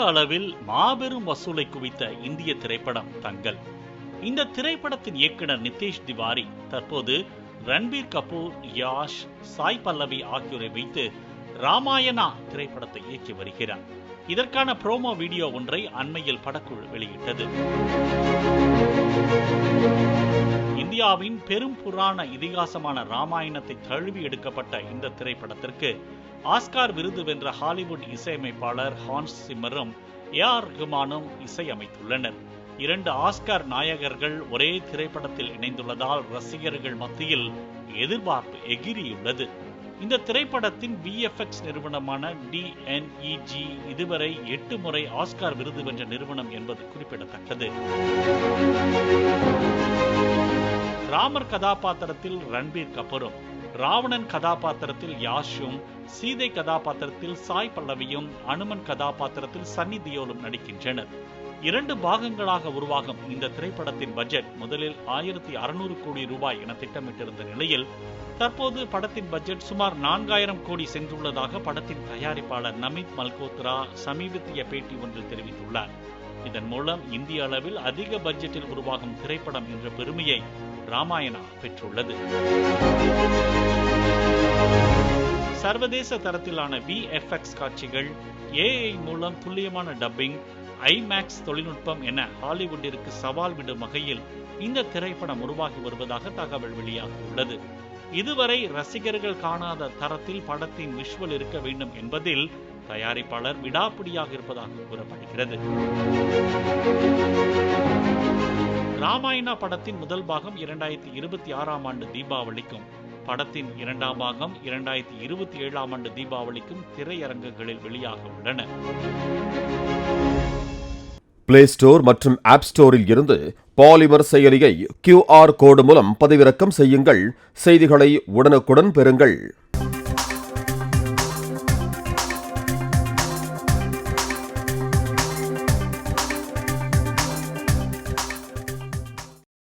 அளவில் மாபெரும் வசூலை குவித்த இந்திய திரைப்படம் தங்கல். இந்த திரைப்படத்தின் இயக்குனர் நிதேஷ் திவாரி தற்போது ரன்பீர் கபூர், யாஷ், சாய் பல்லவி ஆகியோரை வைத்து ராமாயணா திரைப்படத்தை இயக்கி வருகிறார். இதற்கான ப்ரோமோ வீடியோ ஒன்றை அண்மையில் படக்குழு வெளியிட்டது. இந்தியாவின் பெரும் புராண இதிகாசமான ராமாயணத்தை தழுவி எடுக்கப்பட்ட இந்த திரைப்படத்திற்கு ஆஸ்கார் விருது வென்ற ஹாலிவுட் இசையமைப்பாளர் ஹான்ஸ் சிம்மரும் ஏஆர் ரஹ்மானும் இசையமைத்துள்ளனர். 2 ஆஸ்கார் நாயகர்கள் ஒரே திரைப்படத்தில் இணைந்துள்ளதால் ரசிகர்கள் மத்தியில் எதிர்பார்ப்பு எகிரியுள்ளது. இந்த திரைப்படத்தின் VFX நிறுவனமான DNEG இதுவரை 8 முறை ஆஸ்கார் விருது வென்ற நிறுவனம் என்பது குறிப்பிடத்தக்கது. ராமர் கதாபாத்திரத்தில் ரன்பீர் கபூரும், ராவணன் கதாபாத்திரத்தில் யாஷும், சீதை கதாபாத்திரத்தில் சாய் பல்லவியும், அனுமன் கதாபாத்திரத்தில் சன்னி தியோலும் நடிக்கின்றனர். 2 பாகங்களாக உருவாகும் இந்த திரைப்படத்தின் பட்ஜெட் முதலில் 1600 கோடி ரூபாய் என திட்டமிட்டிருந்த நிலையில் தற்போது படத்தின் பட்ஜெட் சுமார் 4000 கோடி சென்றுள்ளதாக படத்தின் தயாரிப்பாளர் நமித் மல்கோத்ரா சமீபத்திய பேட்டி ஒன்றில் தெரிவித்துள்ளார். இதன் மூலம் இந்திய அளவில் அதிக பட்ஜெட்டில் உருவாகும் திரைப்படம் என்ற பெருமையை ராமாயணா பெற்றுள்ளது. சர்வதேச தரத்திலான VFX காட்சிகள், AI மூலம் துல்லியமான டப்பிங், IMAX தொழில்நுட்பம் என ஹாலிவுட்டிற்கு சவால் விடும் வகையில் இந்த திரைப்படம் உருவாகி வருவதாக தகவல் வெளியாகியுள்ளது. இதுவரை ரசிகர்கள் காணாத தரத்தில் படத்தின் விஷுவல் இருக்க வேண்டும் என்பதில் தயாரிப்பாளர் விடாப்பிடியாக இருப்பதாக கூறப்படுகிறது. ராமாயணா படத்தின் முதல் பாகம் 2026ஆம் ஆண்டு தீபாவளிக்கும், படத்தின் 2ஆம் பாகம் 2027ஆம் ஆண்டு தீபாவளிக்கும் திரையரங்குகளில் வெளியாக உள்ளன. பிளே ஸ்டோர் மற்றும் ஆப் ஸ்டோரில் இருந்து பாலிமர் செயலியை QR கோடு மூலம் பதிவிறக்கம் செய்யுங்கள். செய்திகளை உடனுக்குடன் பெறுங்கள்.